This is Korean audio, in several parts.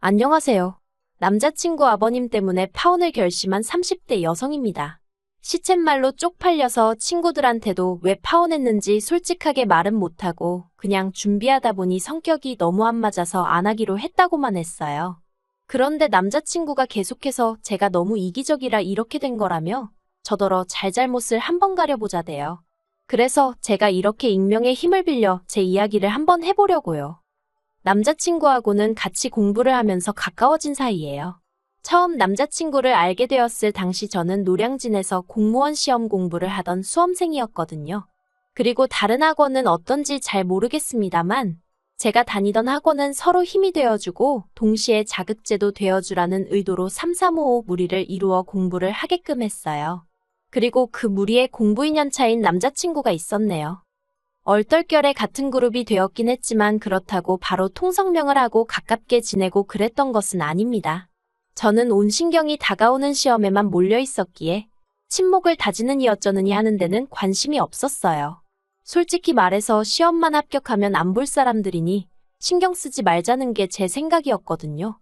안녕하세요. 남자친구 아버님 때문에 파혼을 결심한 30대 여성입니다. 시쳇말로 쪽팔려서 친구들한테도 왜 파혼했는지 솔직하게 말은 못하고 그냥 준비하다 보니 성격이 너무 안 맞아서 안 하기로 했다고만 했어요. 그런데 남자친구가 계속해서 제가 너무 이기적이라 이렇게 된 거라며 저더러 잘잘못을 한번 가려보자대요. 그래서 제가 이렇게 익명의 힘을 빌려 제 이야기를 한번 해보려고요. 남자친구하고는 같이 공부를 하면서 가까워진 사이예요. 처음 남자친구를 알게 되었을 당시 저는 노량진에서 공무원 시험 공부를 하던 수험생이었거든요. 그리고 다른 학원은 어떤지 잘 모르겠습니다만 제가 다니던 학원은 서로 힘이 되어주고 동시에 자극제도 되어주라는 의도로 3-3-5-5 무리를 이루어 공부를 하게끔 했어요. 그리고 그 무리에 공부 2년 차인 남자친구가 있었네요. 얼떨결에 같은 그룹이 되었긴 했지만 그렇다고 바로 통성명을 하고 가깝게 지내고 그랬던 것은 아닙니다. 저는 온 신경이 다가오는 시험에만 몰려 있었기에 침묵을 다지는 이어쩌느니 하는 데는 관심이 없었어요. 솔직히 말해서 시험만 합격하면 안 볼 사람들이니 신경 쓰지 말자는 게 제 생각이었거든요.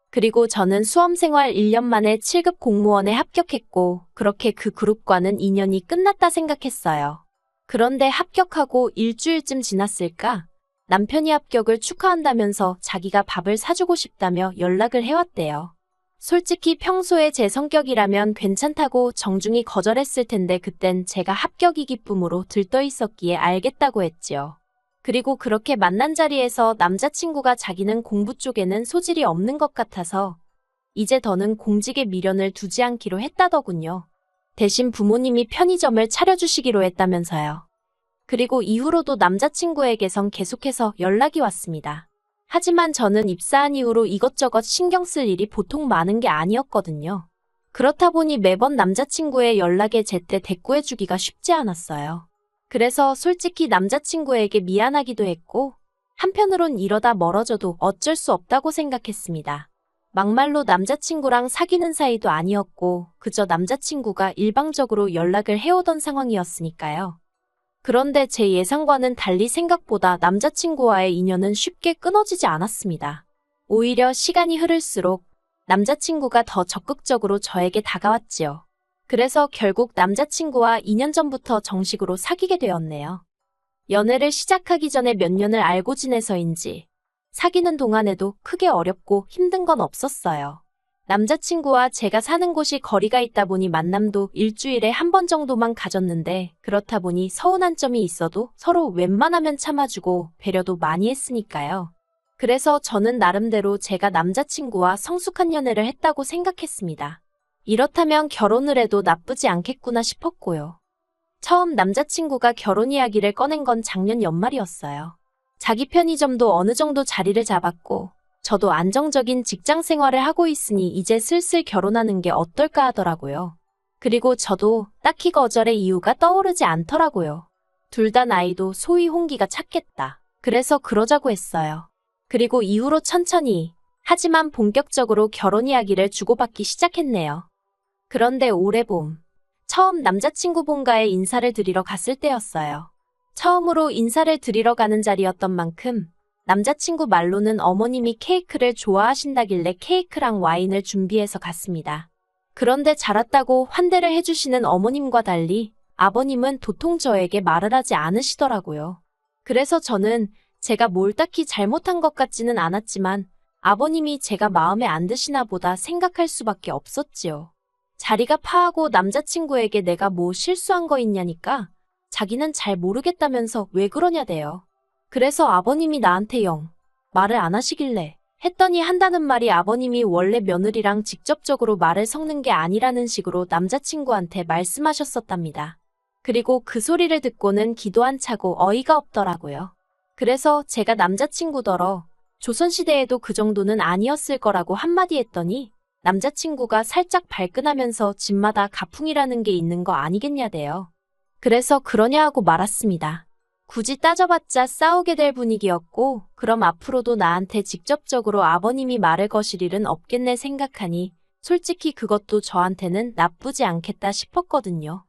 그리고 저는 수험생활 1년 만에 7급 공무원에 합격했고 그렇게 그 그룹과는 인연이 끝났다 생각했어요. 그런데 합격하고 일주일쯤 지났을까? 남편이 합격을 축하한다면서 자기가 밥을 사주고 싶다며 연락을 해왔대요. 솔직히 평소에 제 성격이라면 괜찮다고 정중히 거절했을 텐데 그땐 제가 합격이 기쁨으로 들떠 있었기에 알겠다고 했지요. 그리고 그렇게 만난 자리에서 남자친구가 자기는 공부 쪽에는 소질이 없는 것 같아서 이제 더는 공직에 미련을 두지 않기로 했다더군요. 대신 부모님이 편의점을 차려주시기로 했다면서요. 그리고 이후로도 남자친구에게선 계속해서 연락이 왔습니다. 하지만 저는 입사한 이후로 이것저것 신경 쓸 일이 보통 많은 게 아니었거든요. 그렇다 보니 매번 남자친구의 연락에 제때 대꾸해주기가 쉽지 않았어요. 그래서 솔직히 남자친구에게 미안하기도 했고 한편으론 이러다 멀어져도 어쩔 수 없다고 생각했습니다. 막말로 남자친구랑 사귀는 사이도 아니었고 그저 남자친구가 일방적으로 연락을 해오던 상황이었으니까요. 그런데 제 예상과는 달리 생각보다 남자친구와의 인연은 쉽게 끊어지지 않았습니다. 오히려 시간이 흐를수록 남자친구가 더 적극적으로 저에게 다가왔지요. 그래서 결국 남자친구와 2년 전부터 정식으로 사귀게 되었네요. 연애를 시작하기 전에 몇 년을 알고 지내서인지 사귀는 동안에도 크게 어렵고 힘든 건 없었어요. 남자친구와 제가 사는 곳이 거리가 있다 보니 만남도 일주일에 한 번 정도만 가졌는데 그렇다 보니 서운한 점이 있어도 서로 웬만하면 참아주고 배려도 많이 했으니까요. 그래서 저는 나름대로 제가 남자친구와 성숙한 연애를 했다고 생각했습니다. 이렇다면 결혼을 해도 나쁘지 않겠구나 싶었고요. 처음 남자친구가 결혼 이야기를 꺼낸 건 작년 연말이었어요. 자기 편의점도 어느 정도 자리를 잡았고 저도 안정적인 직장 생활을 하고 있으니 이제 슬슬 결혼하는 게 어떨까 하더라고요. 그리고 저도 딱히 거절의 이유가 떠오르지 않더라고요. 둘 다 나이도 소위 홍기가 찼겠다. 그래서 그러자고 했어요. 그리고 이후로 천천히 하지만 본격적으로 결혼 이야기를 주고받기 시작했네요. 그런데 올해 봄 처음 남자친구 본가에 인사를 드리러 갔을 때였어요. 처음으로 인사를 드리러 가는 자리였던 만큼 남자친구 말로는 어머님이 케이크를 좋아하신다길래 케이크랑 와인을 준비해서 갔습니다. 그런데 잘 왔다고 환대를 해주시는 어머님과 달리 아버님은 도통 저에게 말을 하지 않으시더라고요. 그래서 저는 제가 뭘 딱히 잘못한 것 같지는 않았지만 아버님이 제가 마음에 안 드시나 보다 생각할 수밖에 없었지요. 자리가 파하고 남자친구에게 내가 뭐 실수한 거 있냐니까 자기는 잘 모르겠다면서 왜 그러냐대요. 그래서 아버님이 나한테 영 말을 안 하시길래 했더니 한다는 말이 아버님이 원래 며느리랑 직접적으로 말을 섞는 게 아니라는 식으로 남자친구한테 말씀하셨었답니다. 그리고 그 소리를 듣고는 기도 안 차고 어이가 없더라고요. 그래서 제가 남자친구더러 조선시대에도 그 정도는 아니었을 거라고 한마디 했더니 남자친구가 살짝 발끈하면서 집마다 가풍이라는 게 있는 거 아니겠냐대요. 그래서 그러냐 하고 말았습니다. 굳이 따져봤자 싸우게 될 분위기였고 그럼 앞으로도 나한테 직접적으로 아버님이 말을 거실 일은 없겠네 생각하니 솔직히 그것도 저한테는 나쁘지 않겠다 싶었거든요.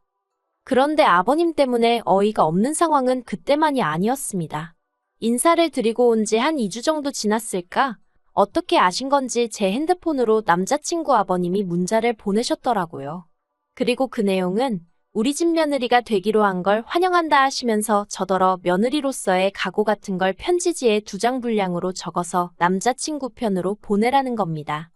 그런데 아버님 때문에 어이가 없는 상황은 그때만이 아니었습니다. 인사를 드리고 온 지 한 2주 정도 지났을까? 어떻게 아신 건지 제 핸드폰으로 남자친구 아버님이 문자를 보내셨더라고요. 그리고 그 내용은 우리 집 며느리가 되기로 한 걸 환영한다 하시면서 저더러 며느리로서의 각오 같은 걸 편지지에 2장 분량으로 적어서 남자친구 편으로 보내라는 겁니다.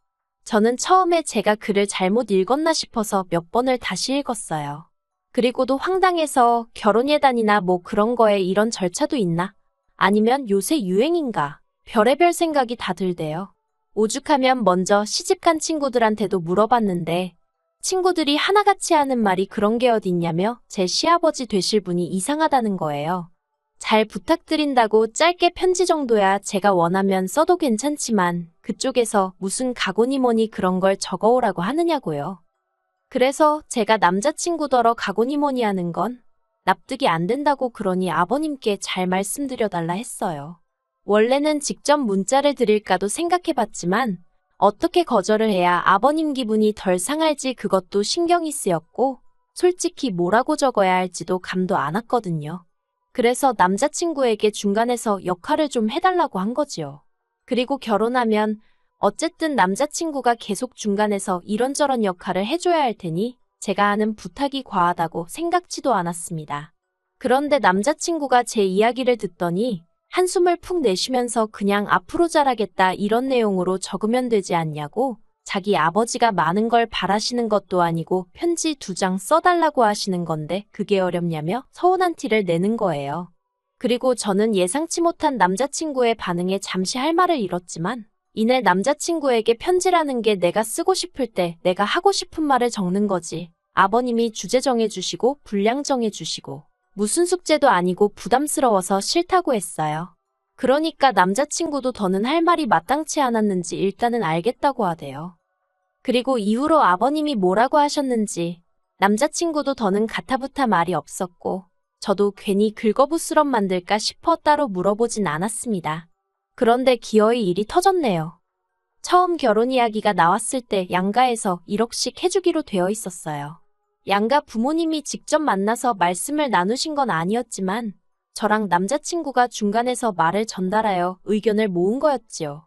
저는 처음에 제가 글을 잘못 읽었나 싶어서 몇 번을 다시 읽었어요. 그리고도 황당해서 결혼 예단이나 뭐 그런 거에 이런 절차도 있나? 아니면 요새 유행인가? 별의별 생각이 다 들대요. 오죽하면 먼저 시집간 친구들한테도 물어봤는데 친구들이 하나같이 하는 말이 그런 게 어딨냐며 제 시아버지 되실 분이 이상하다는 거예요. 잘 부탁드린다고 짧게 편지 정도야 제가 원하면 써도 괜찮지만 그쪽에서 무슨 각오니 뭐니 그런 걸 적어오라고 하느냐고요. 그래서 제가 남자친구더러 각오니 뭐니 하는 건 납득이 안 된다고 그러니 아버님께 잘 말씀드려달라 했어요. 원래는 직접 문자를 드릴까도 생각해봤지만 어떻게 거절을 해야 아버님 기분이 덜 상할지 그것도 신경이 쓰였고 솔직히 뭐라고 적어야 할지도 감도 안 왔거든요. 그래서 남자친구에게 중간에서 역할을 좀 해달라고 한 거지요. 그리고 결혼하면 어쨌든 남자친구가 계속 중간에서 이런저런 역할을 해줘야 할 테니 제가 하는 부탁이 과하다고 생각지도 않았습니다. 그런데 남자친구가 제 이야기를 듣더니 한숨을 푹 내쉬면서 그냥 앞으로 잘하겠다 이런 내용으로 적으면 되지 않냐고 자기 아버지가 많은 걸 바라시는 것도 아니고 편지 2장 써달라고 하시는 건데 그게 어렵냐며 서운한 티를 내는 거예요. 그리고 저는 예상치 못한 남자친구의 반응에 잠시 할 말을 잃었지만 이내 남자친구에게 편지라는 게 내가 쓰고 싶을 때 내가 하고 싶은 말을 적는 거지. 아버님이 주제 정해주시고 분량 정해주시고 무슨 숙제도 아니고 부담스러워서 싫다고 했어요. 그러니까 남자친구도 더는 할 말이 마땅치 않았는지 일단은 알겠다고 하대요. 그리고 이후로 아버님이 뭐라고 하셨는지 남자친구도 더는 가타부타 말이 없었고 저도 괜히 긁어부스럼 만들까 싶어 따로 물어보진 않았습니다. 그런데 기어이 일이 터졌네요. 처음 결혼 이야기가 나왔을 때 양가에서 1억씩 해주기로 되어 있었어요. 양가 부모님이 직접 만나서 말씀을 나누신 건 아니었지만 저랑 남자친구가 중간에서 말을 전달하여 의견을 모은 거였지요.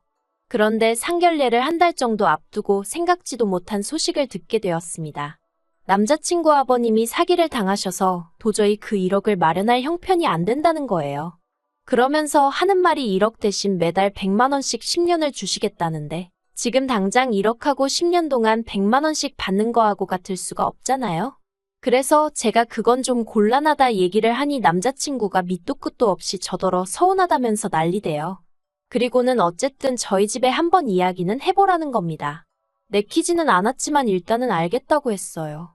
그런데 상견례를 1달 정도 앞두고 생각지도 못한 소식을 듣게 되었습니다. 남자친구 아버님이 사기를 당하셔서 도저히 그 1억을 마련할 형편이 안 된다는 거예요. 그러면서 하는 말이 1억 대신 매달 100만 원씩 10년을 주시겠다는데 지금 당장 1억하고 10년 동안 100만 원씩 받는 거하고 같을 수가 없잖아요. 그래서 제가 그건 좀 곤란하다 얘기를 하니 남자친구가 밑도 끝도 없이 저더러 서운하다면서 난리대요. 그리고는 어쨌든 저희 집에 한번 이야기는 해보라는 겁니다. 내키지는 않았지만 일단은 알겠다고 했어요.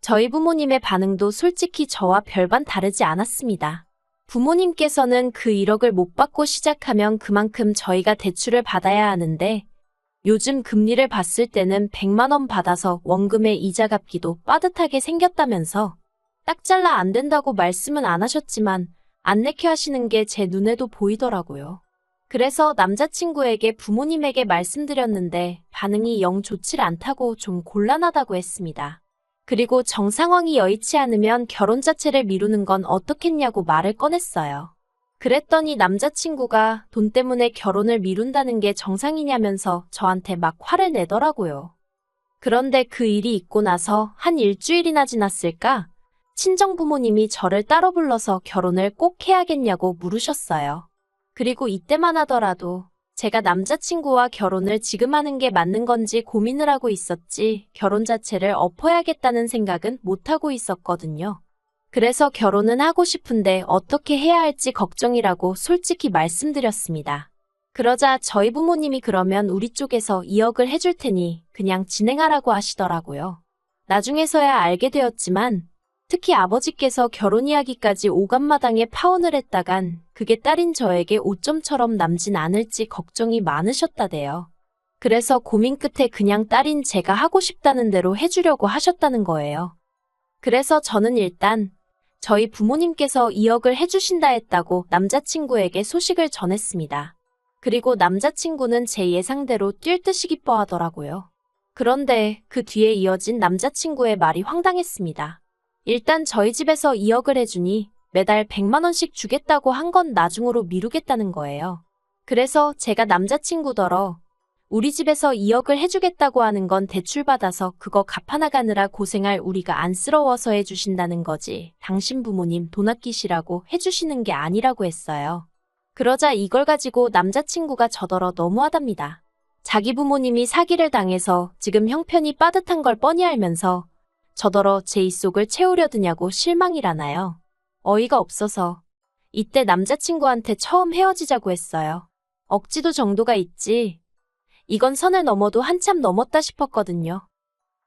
저희 부모님의 반응도 솔직히 저와 별반 다르지 않았습니다. 부모님께서는 그 1억을 못 받고 시작하면 그만큼 저희가 대출을 받아야 하는데 요즘 금리를 봤을 때는 100만 원 받아서 원금의 이자 갚기도 빠듯하게 생겼다면서 딱 잘라 안 된다고 말씀은 안 하셨지만 안 내켜 하시는 게 제 눈에도 보이더라고요. 그래서 남자친구에게 부모님에게 말씀드렸는데 반응이 영 좋질 않다고 좀 곤란하다고 했습니다. 그리고 정상황이 여의치 않으면 결혼 자체를 미루는 건 어떻겠냐고 말을 꺼냈어요. 그랬더니 남자친구가 돈 때문에 결혼을 미룬다는 게 정상이냐면서 저한테 막 화를 내더라고요. 그런데 그 일이 있고 나서 한 일주일이나 지났을까? 친정 부모님이 저를 따로 불러서 결혼을 꼭 해야겠냐고 물으셨어요. 그리고 이때만 하더라도 제가 남자친구와 결혼을 지금 하는 게 맞는 건지 고민을 하고 있었지 결혼 자체를 엎어야겠다는 생각은 못하고 있었거든요. 그래서 결혼은 하고 싶은데 어떻게 해야 할지 걱정이라고 솔직히 말씀드렸습니다. 그러자 저희 부모님이 그러면 우리 쪽에서 2억을 해줄 테니 그냥 진행하라고 하시더라고요. 나중에서야 알게 되었지만 특히 아버지께서 결혼 이야기까지 오간마당에 파혼을 했다간 그게 딸인 저에게 오점처럼 남진 않을지 걱정이 많으셨다대요. 그래서 고민 끝에 그냥 딸인 제가 하고 싶다는 대로 해주려고 하셨다는 거예요. 그래서 저는 일단 저희 부모님께서 2억을 해주신다 했다고 남자친구에게 소식을 전했습니다. 그리고 남자친구는 제 예상대로 뛸 듯이 기뻐하더라고요. 그런데 그 뒤에 이어진 남자친구의 말이 황당했습니다. 일단 저희 집에서 2억을 해주니 매달 100만 원씩 주겠다고 한 건 나중으로 미루겠다는 거예요. 그래서 제가 남자친구더러 우리 집에서 2억을 해주겠다고 하는 건 대출받아서 그거 갚아나가느라 고생할 우리가 안쓰러워서 해주신다는 거지. 당신 부모님 돈 아끼시라고 해주시는 게 아니라고 했어요. 그러자 이걸 가지고 남자친구가 저더러 너무하답니다. 자기 부모님이 사기를 당해서 지금 형편이 빠듯한 걸 뻔히 알면서 저더러 제 입속을 채우려 드냐고 실망이라나요. 어이가 없어서 이때 남자친구한테 처음 헤어지자고 했어요. 억지도 정도가 있지. 이건 선을 넘어도 한참 넘었다 싶었거든요.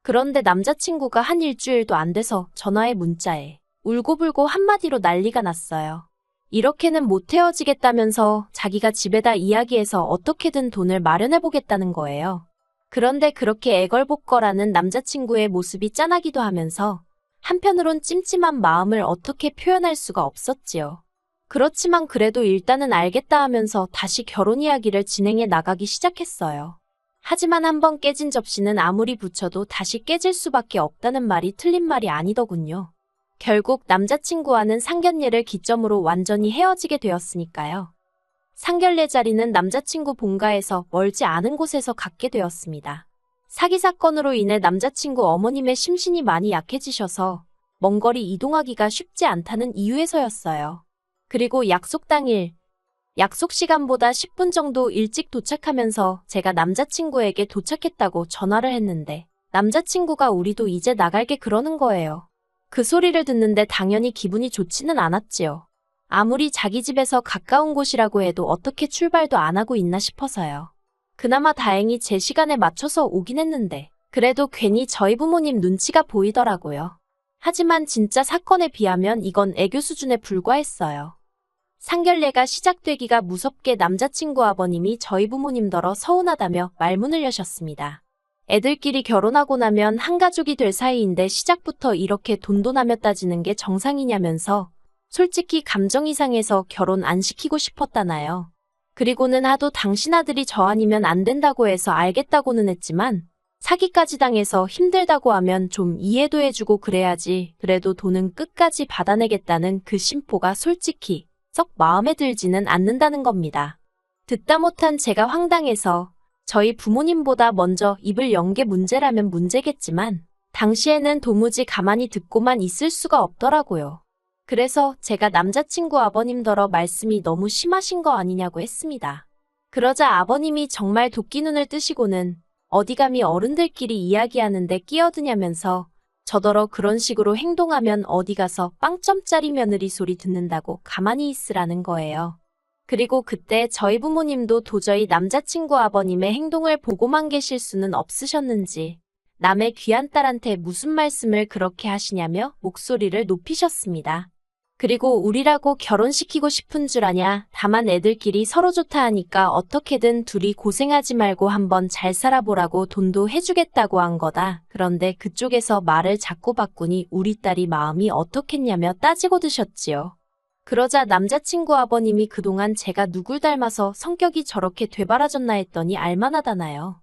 그런데 남자친구가 한 일주일도 안 돼서 전화에 문자에 울고불고 한마디로 난리가 났어요. 이렇게는 못 헤어지겠다면서 자기가 집에다 이야기해서 어떻게든 돈을 마련해보겠다는 거예요. 그런데 그렇게 애걸복걸하는 남자친구의 모습이 짠하기도 하면서 한편으론 찜찜한 마음을 어떻게 표현할 수가 없었지요. 그렇지만 그래도 일단은 알겠다 하면서 다시 결혼 이야기를 진행해 나가기 시작했어요. 하지만 한번 깨진 접시는 아무리 붙여도 다시 깨질 수밖에 없다는 말이 틀린 말이 아니더군요. 결국 남자친구와는 상견례를 기점으로 완전히 헤어지게 되었으니까요. 상견례 자리는 남자친구 본가에서 멀지 않은 곳에서 갖게 되었습니다. 사기 사건으로 인해 남자친구 어머님의 심신이 많이 약해지셔서 먼 거리 이동하기가 쉽지 않다는 이유에서였어요. 그리고 약속 당일, 약속 시간보다 10분 정도 일찍 도착하면서 제가 남자친구에게 도착했다고 전화를 했는데 남자친구가 우리도 이제 나갈게 그러는 거예요. 그 소리를 듣는데 당연히 기분이 좋지는 않았지요. 아무리 자기 집에서 가까운 곳이라고 해도 어떻게 출발도 안 하고 있나 싶어서요. 그나마 다행히 제 시간에 맞춰서 오긴 했는데 그래도 괜히 저희 부모님 눈치가 보이더라고요. 하지만 진짜 사건에 비하면 이건 애교 수준에 불과했어요. 상견례가 시작되기가 무섭게 남자친구 아버님이 저희 부모님더러 서운하다며 말문을 여셨습니다. 애들끼리 결혼하고 나면 한 가족이 될 사이인데 시작부터 이렇게 돈돈하며 따지는 게 정상이냐면서 솔직히 감정이 상해서 결혼 안 시키고 싶었다나요. 그리고는 하도 당신 아들이 저 아니면 안 된다고 해서 알겠다고는 했지만 사기까지 당해서 힘들다고 하면 좀 이해도 해주고 그래야지. 그래도 돈은 끝까지 받아내겠다는 그 심보가 솔직히 썩 마음에 들지는 않는다는 겁니다. 듣다 못한 제가 황당해서 저희 부모님보다 먼저 입을 연 게 문제라면 문제겠지만 당시에는 도무지 가만히 듣고만 있을 수가 없더라고요. 그래서 제가 남자친구 아버님더러 말씀이 너무 심하신 거 아니냐고 했습니다. 그러자 아버님이 정말 도끼눈을 뜨시고는 어디 감히 어른들끼리 이야기하는데 끼어드냐면서 저더러 그런 식으로 행동하면 어디 가서 빵점짜리 며느리 소리 듣는다고 가만히 있으라는 거예요. 그리고 그때 저희 부모님도 도저히 남자친구 아버님의 행동을 보고만 계실 수는 없으셨는지 남의 귀한 딸한테 무슨 말씀을 그렇게 하시냐며 목소리를 높이셨습니다. 그리고 우리라고 결혼시키고 싶은 줄 아냐. 다만 애들끼리 서로 좋다 하니까 어떻게든 둘이 고생하지 말고 한번 잘 살아보라고 돈도 해주겠다고 한 거다. 그런데 그쪽에서 말을 자꾸 바꾸니 우리 딸이 마음이 어떻겠냐며 따지고 드셨지요. 그러자 남자친구 아버님이 그동안 제가 누굴 닮아서 성격이 저렇게 되바라졌나 했더니 알만하다나요.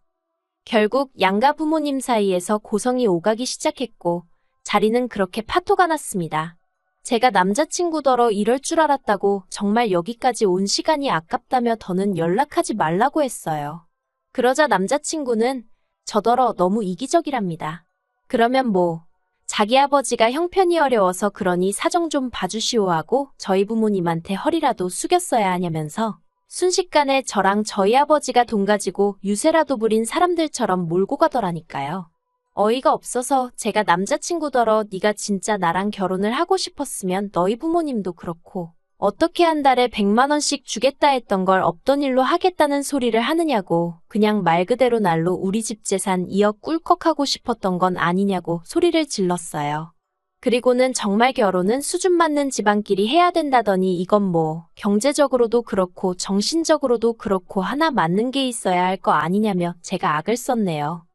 결국 양가 부모님 사이에서 고성이 오가기 시작했고 자리는 그렇게 파토가 났습니다. 제가 남자친구더러 이럴 줄 알았다고 정말 여기까지 온 시간이 아깝다며 더는 연락하지 말라고 했어요. 그러자 남자친구는 저더러 너무 이기적이랍니다. 그러면 뭐 자기 아버지가 형편이 어려워서 그러니 사정 좀 봐주시오 하고 저희 부모님한테 허리라도 숙였어야 하냐면서 순식간에 저랑 저희 아버지가 돈 가지고 유세라도 부린 사람들처럼 몰고 가더라니까요. 어이가 없어서 제가 남자친구더러 네가 진짜 나랑 결혼을 하고 싶었으면 너희 부모님도 그렇고 어떻게 한 달에 100만 원씩 주겠다 했던 걸 없던 일로 하겠다는 소리를 하느냐고 그냥 말 그대로 날로 우리 집 재산 2억 꿀꺽하고 싶었던 건 아니냐고 소리를 질렀어요. 그리고는 정말 결혼은 수준 맞는 집안끼리 해야 된다더니 이건 뭐 경제적으로도 그렇고 정신적으로도 그렇고 하나 맞는 게 있어야 할 거 아니냐며 제가 악을 썼네요.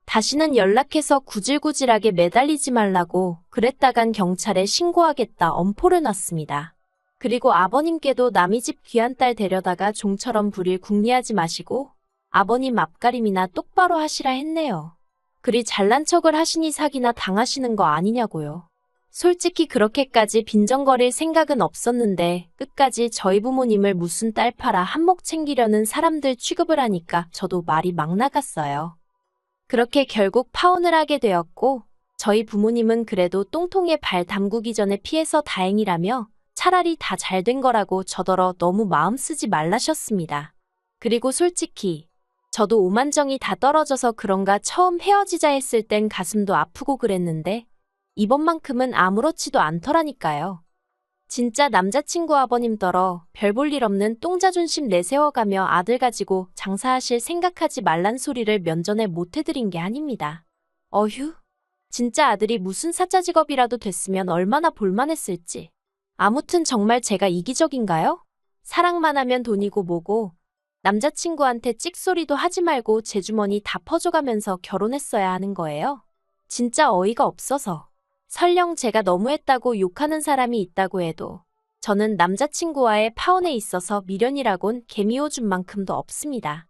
다시는 연락해서 구질구질하게 매달리지 말라고 그랬다간 경찰에 신고하겠다 엄포를 놨습니다. 그리고 아버님께도 남의 집 귀한 딸 데려다가 종처럼 부릴 궁리하지 마시고 아버님 앞가림이나 똑바로 하시라 했네요. 그리 잘난 척을 하시니 사기나 당하시는 거 아니냐고요. 솔직히 그렇게까지 빈정거릴 생각은 없었는데 끝까지 저희 부모님을 무슨 딸 팔아 한몫 챙기려는 사람들 취급을 하니까 저도 말이 막 나갔어요. 그렇게 결국 파혼을 하게 되었고 저희 부모님은 그래도 똥통에 발 담그기 전에 피해서 다행이라며 차라리 다 잘 된 거라고 저더러 너무 마음 쓰지 말라셨습니다. 그리고 솔직히 저도 오만정이 다 떨어져서 그런가 처음 헤어지자 했을 땐 가슴도 아프고 그랬는데 이번만큼은 아무렇지도 않더라니까요. 진짜 남자친구 아버님더러 별 볼 일 없는 똥자존심 내세워가며 아들 가지고 장사하실 생각하지 말란 소리를 면전에 못 해드린 게 아닙니다. 어휴, 진짜 아들이 무슨 사짜 직업이라도 됐으면 얼마나 볼만했을지. 아무튼 정말 제가 이기적인가요? 사랑만 하면 돈이고 뭐고 남자친구한테 찍소리도 하지 말고 제 주머니 다 퍼줘가면서 결혼했어야 하는 거예요. 진짜 어이가 없어서. 설령 제가 너무했다고 욕하는 사람이 있다고 해도 저는 남자친구와의 파혼에 있어서 미련이라곤 개미오줌만큼도 없습니다.